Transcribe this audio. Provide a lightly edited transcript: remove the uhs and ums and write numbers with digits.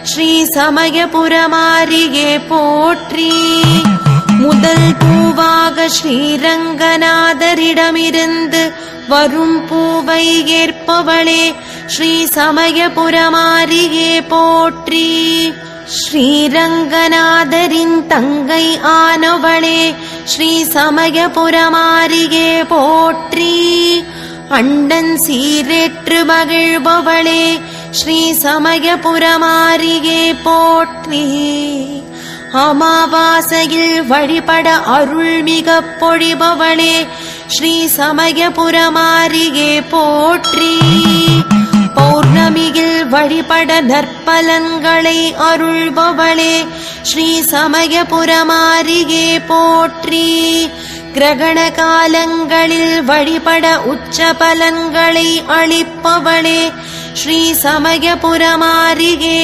ஸ்ரீ சமயபுரமாரியே போற்றி. முதல் பூவாக ஸ்ரீரங்கநாதரிடமிருந்து வரும் பூவை ஏற்பவளே ஸ்ரீ சமயபுரமாரியே போற்றி. ஸ்ரீரங்கநாதரின் தங்கை ஆனவளே ஸ்ரீ சமயபுரமாரியே போற்றி. அண்டன் சீரேற்று மகிழ்பவளே ஸ்ரீ சமயபுரமாரியே போற்றி. அமாவாசையில் வழிபட அருள்மிக பொழிபவளே ஸ்ரீ சமயபுரமாரியே போற்றி. பௌர்ணமியில் வழிபட நற்பலன்களை அருள்பவளே ஸ்ரீ சமயபுரமாரியே போற்றி. கிரகண காலங்களில் வழிபட உச்ச பலன்களை அளிப்பவளே ஸ்ரீ சமயபுரமாரியே